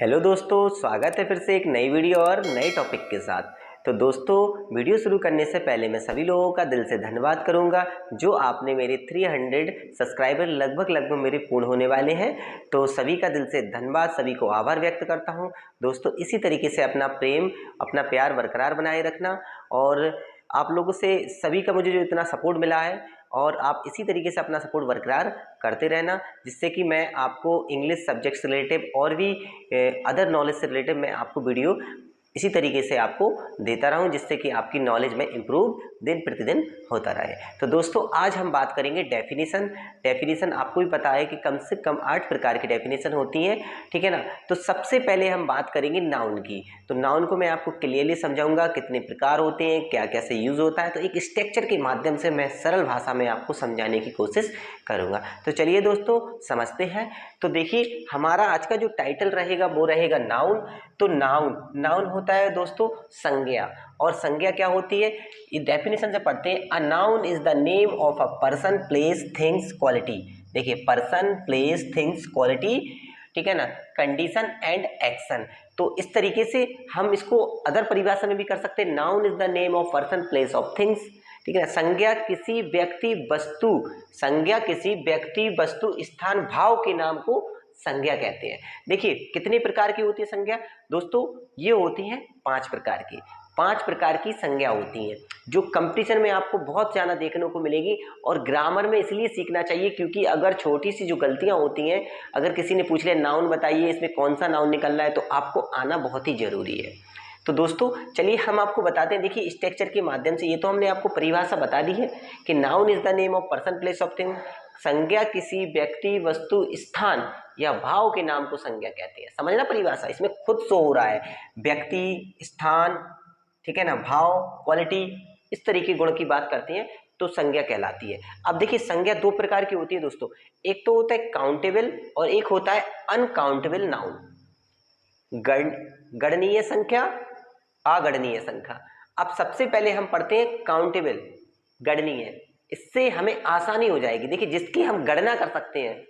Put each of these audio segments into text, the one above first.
Hello दोस्तों, स्वागत है फिर से एक नई वीडियो और नए टॉपिक के साथ। तो दोस्तों, वीडियो शुरू करने से पहले मैं सभी लोगों का दिल से धन्यवाद करूंगा जो आपने मेरे 300 सब्सक्राइबर लगभग मेरे पूर्ण होने वाले हैं। तो सभी का दिल से धन्यवाद, सभी को आभार व्यक्त करता हूं। दोस्तों, इसी तरीके से अपना प्रेम, अपना प्यार बरकरार बनाए रखना और आप लोगों से सभी का मुझे जो इतना सपोर्ट मिला है और आप इसी तरीके से अपना सपोर्ट बरकरार करते रहना, जिससे कि मैं आपको इंग्लिश सब्जेक्ट से रिलेटेड और भी अदर नॉलेज से रिलेटेड मैं आपको वीडियो इसी तरीके से आपको देता रहूं, जिससे कि आपकी नॉलेज में इम्प्रूव दिन प्रतिदिन होता रहे। तो दोस्तों, आज हम बात करेंगे डेफिनेशन आपको भी पता है कि कम से कम 8 प्रकार की डेफिनेशन होती हैं, ठीक है ना। तो सबसे पहले हम बात करेंगे नाउन की। तो नाउन को मैं आपको क्लियरली समझाऊंगा, कितने प्रकार होते हैं, क्या कैसे यूज होता है। तो एक स्ट्रक्चर के माध्यम से मैं सरल भाषा में आपको समझाने की कोशिश करूंगा। तो चलिए दोस्तों, समझते हैं। तो देखिए, हमारा आज का जो टाइटल रहेगा वो रहेगा नाउन। तो नाउन होता है दोस्तों संज्ञा। और संज्ञा क्या होती है, ये डेफिनेशन से पढ़ते हैं। A noun is the name of a person, place, things, quality. देखिए, पर्सन, प्लेस, थिंग्स, क्वालिटी, ठीक है ना, कंडीशन एंड एक्शन। तो इस तरीके से हम इसको अदर परिभाषा में भी कर सकते हैं। Noun is the name of person, place of things, ठीक है ना। संज्ञा किसी व्यक्ति वस्तु स्थान भाव के नाम को संज्ञा कहते हैं। देखिए, कितने प्रकार की होती है संज्ञा दोस्तों, ये होती हैं 5 प्रकार की। 5 प्रकार की संज्ञा होती हैं जो कंपटीशन में आपको बहुत ज्यादा देखने को मिलेगी। और ग्रामर में इसलिए सीखना चाहिए क्योंकि अगर छोटी सी जो गलतियां होती हैं, अगर किसी ने पूछ लिया नाउन बताइए, इसमें कौन सा नाउन निकल रहा है, तो आपको आना बहुत ही जरूरी है। तो दोस्तों, चलिए हम आपको बताते हैं। देखिए, स्ट्रक्चर के माध्यम से ये तो हमने आपको परिभाषा बता दी है कि noun is the name of person, place of thing. संज्ञा किसी व्यक्ति, वस्तु, स्थान या भाव के नाम को संज्ञा कहते हैं। समझना परिभाषा, इसमें खुद शो हो रहा है व्यक्ति, स्थान, ठीक है ना, भाव, क्वालिटी, इस तरीके गुण की बात करते हैं तो संज्ञा कहलाती है। अब देखिए, संज्ञा 2 प्रकार की होती है दोस्तों। एक तो होता है काउंटेबल और एक होता है अनकाउंटेबल नाउन। गणनीय संख्या, अगणनीय संख्या। अब सबसे पहले हम पढ़ते हैं काउंटेबल, गणनीय। इससे हमें आसानी हो जाएगी। देखिए, जिसकी हम गणना कर सकते हैं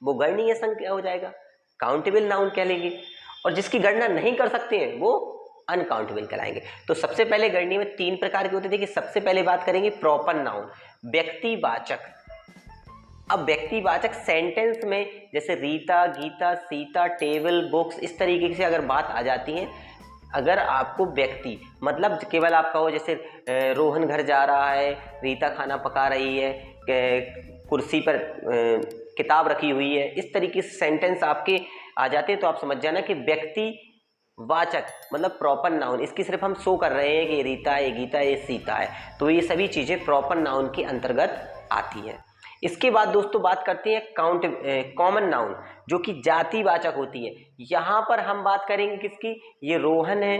वो गणनीय संख्या हो जाएगा, काउंटेबल नाउन कह लेंगे। और जिसकी गणना नहीं कर सकते हैं वो अनकाउंटेबल कहलाएंगे। तो सबसे पहले गणनीय में 3 प्रकार के होते हैं। देखिए, सबसे पहले बात करेंगे प्रॉपर नाउन, व्यक्तिवाचक। अब व्यक्तिवाचक सेंटेंस में जैसे रीता, गीता, सीता, टेबल, बुक्स, इस तरीके से अगर बात आ जाती है, अगर आपको व्यक्ति मतलब केवल आपका हो, जैसे रोहन घर जा रहा है, रीता खाना पका रही है, कुर्सी पर किताब रखी हुई है, इस तरीके से सेंटेंस आपके आ जाते हैं, तो आप समझ जाना कि व्यक्तिवाचक मतलब प्रॉपर नाउन। इसकी सिर्फ हम शो कर रहे हैं कि ये रीता है, ये गीता है, ये सीता है। तो ये सभी चीजें प्रॉपर नाउन के अंतर्गत आती हैं। इसके बाद दोस्तों बात करते हैं कॉमन नाउन, जो कि जातिवाचक होती है। यहां पर हम बात करेंगे किसकी, ये रोहन है,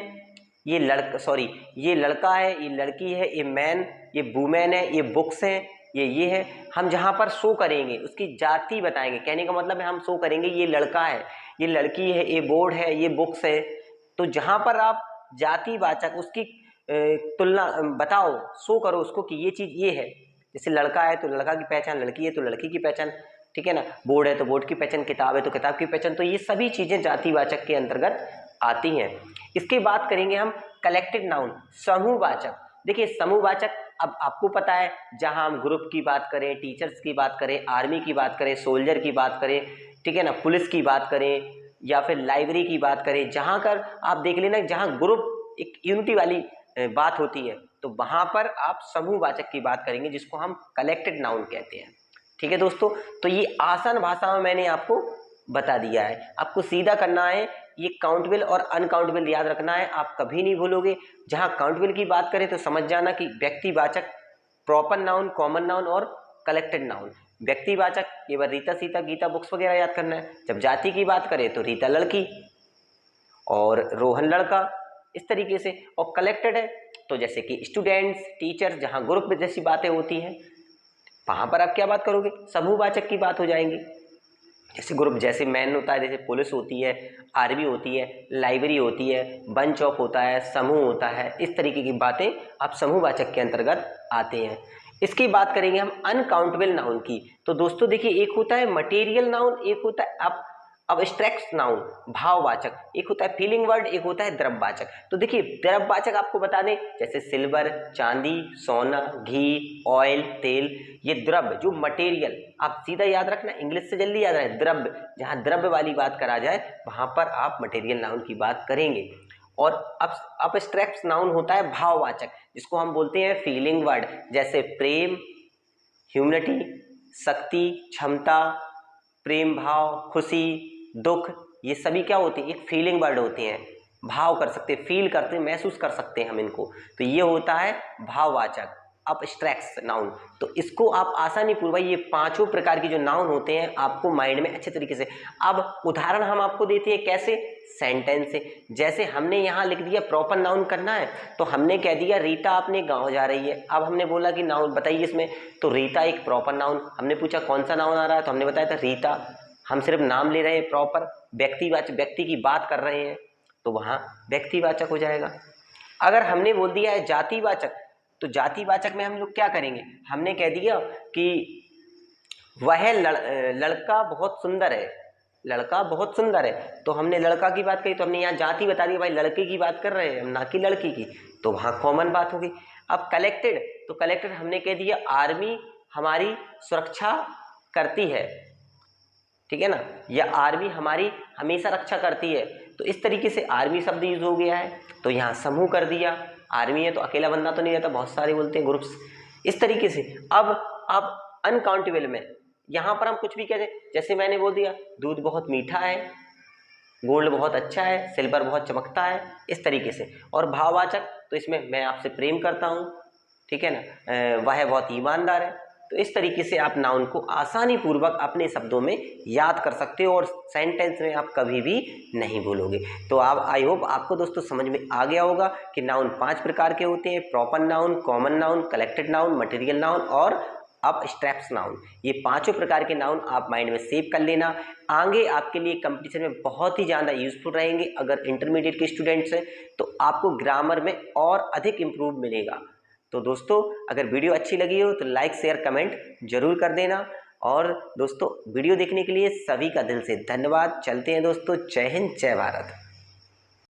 ये लड़का है, ये लड़की है, ये मैन, ये वुमेन है, ये बुक्स है, ये है। हम जहां पर शो करेंगे उसकी जाति बताएंगे। कहने का मतलब है हम शो करेंगे ये लड़का है, ये लड़की है, ये बोर्ड है, ये बुक्स है। तो जहां पर आप जातिवाचक उसकी तुलना बताओ, शो करो उसको कि ये चीज ये है। जैसे लड़का है तो लड़का की पहचान, लड़की है तो लड़की की पहचान, ठीक है ना, बोर्ड है तो बोर्ड की पहचान, किताब है तो किताब की पहचान। तो ये सभी चीजें जातिवाचक के अंतर्गत आती हैं। इसके बात करेंगे हम कलेक्टिव नाउन, समूहवाचक। देखिए, समूहवाचक, अब आपको पता है, जहां हम ग्रुप की बात करें, टीचर्स की बात करें, आर्मी की बात करें, सोल्जर की बात करें, ठीक है ना, पुलिस की बात करें या फिर लाइब्रेरी की बात करें, जहां कर आप देख लेना, जहां ग्रुप एक यूनिटी वाली बात होती है, तो वहां पर आप समूहवाचक की बात करेंगे, जिसको हम कलेक्टेड नाउन कहते हैं। ठीक है दोस्तों, तो ये आसान भाषा में मैंने आपको बता दिया है। आपको सीधा करना है, ये काउंटेबल और अनकाउंटेबल याद रखना है, आप कभी नहीं भूलोगे। जहां काउंटेबल की बात करें तो समझ जाना कि व्यक्तिवाचक, प्रॉपर नाउन, कॉमन नाउन और कलेक्टेड नाउन। व्यक्तिवाचक केवल रीता, सीता, गीता, बुक्स वगैरह याद करना है। जब जाति की बात करें तो रीता लड़की और रोहन लड़का, इस तरीके से। और कलेक्टेड है तो जैसे कि स्टूडेंट्स, टीचर, जहां ग्रुप में जैसी बातें होती हैं वहां पर आप क्या बात करोगे, समूहवाचक की बात हो जाएंगी। जैसे ग्रुप, जैसे मैन होता है, जैसे पुलिस होती है, आर्मी होती है, लाइब्रेरी होती है, बंच ऑफ होता है, समूह होता है, इस तरीके की बातें आप समूहवाचक के अंतर्गत आते हैं। इसकी बात करेंगे हम अनकाउंटेबल नाउन की। तो दोस्तों देखिए, एक होता है मटेरियल नाउन, एक होता है अब एब्स्ट्रैक्ट नाउन भाववाचक, एक होता है फीलिंग वर्ड, एक होता है द्रव्यवाचक। तो देखिए द्रव्यवाचक आपको बता दें, जैसे सिल्वर, चांदी, सोना, घी, ऑयल, तेल, ये द्रव्य जो मटेरियल, आप सीधा याद रखना, इंग्लिश से जल्दी याद रहे, द्रव्य, जहाँ द्रव्य वाली बात करा जाए वहां पर आप मटेरियल नाउन की बात करेंगे। और अब एब्स्ट्रैक्ट नाउन होता है भाववाचक, जिसको हम बोलते हैं फीलिंग वर्ड, जैसे प्रेम, ह्यूमिलिटी, शक्ति, क्षमता, प्रेम भाव, खुशी, दुख, ये सभी क्या होते हैं, एक फीलिंग वर्ड होते हैं, भाव कर सकते, फील करते, महसूस कर सकते हैं हम इनको, तो ये होता है भाववाचक एब्स्ट्रैक्ट नाउन। तो इसको आप आसानी पूर्वक, ये पांचों प्रकार के जो नाउन होते हैं आपको माइंड में अच्छे तरीके से, अब उदाहरण हम आपको देते हैं कैसे, सेंटेंस से। जैसे हमने यहाँ लिख दिया प्रॉपर नाउन करना है, तो हमने कह दिया रीता अपने गांव जा रही है। अब हमने बोला कि नाउन बताइए इसमें, तो रीता एक प्रॉपर नाउन, हमने पूछा कौन सा नाउन आ रहा है, तो हमने बताया था रीता। हम सिर्फ नाम ले रहे हैं, प्रॉपर व्यक्तिवाचक, व्यक्ति की बात कर रहे हैं, तो वहाँ व्यक्तिवाचक हो जाएगा। अगर हमने बोल दिया है जातिवाचक, तो जातिवाचक में हम लोग क्या करेंगे, हमने कह दिया कि वह लड़का बहुत सुंदर है, लड़का बहुत सुंदर है, तो हमने लड़का की बात कही, तो हमने यहाँ जाति बता दी, भाई लड़के की बात कर रहे हैं हम, ना कि लड़की की, तो वहाँ कॉमन बात होगी। अब कलेक्टेड, तो कलेक्टेड हमने कह दिया आर्मी हमारी सुरक्षा करती है, ठीक है ना, या आर्मी हमारी हमेशा रक्षा करती है, तो इस तरीके से आर्मी शब्द यूज हो गया है, तो यहाँ समूह कर दिया, आर्मी है तो अकेला बंदा तो नहीं रहता, बहुत सारे बोलते हैं ग्रुप्स, इस तरीके से। अब अनकाउंटेबल में यहाँ पर हम कुछ भी कहते हैं, जैसे मैंने बोल दिया दूध बहुत मीठा है, गोल्ड बहुत अच्छा है, सिल्वर बहुत चमकता है, इस तरीके से। और भाववाचक, तो इसमें मैं आपसे प्रेम करता हूँ, ठीक है ना, वह बहुत ईमानदार है, तो इस तरीके से आप नाउन को आसानी पूर्वक अपने शब्दों में याद कर सकते हो और सेंटेंस में आप कभी भी नहीं भूलोगे। तो आप, आई होप आपको दोस्तों समझ में आ गया होगा कि नाउन 5 प्रकार के होते हैं, proper noun, common noun, collected noun, material noun और एब्स्ट्रैक्ट नाउन। ये पांचों प्रकार के नाउन आप माइंड में सेव कर लेना, आगे आपके लिए कंपटीशन में बहुत ही ज़्यादा यूजफुल रहेंगे। अगर इंटरमीडिएट के स्टूडेंट्स हैं तो आपको ग्रामर में और अधिक इम्प्रूव मिलेगा। तो दोस्तों अगर वीडियो अच्छी लगी हो तो लाइक शेयर कमेंट जरूर कर देना, और दोस्तों वीडियो देखने के लिए सभी का दिल से धन्यवाद। चलते हैं दोस्तों, जय हिंद जय भारत।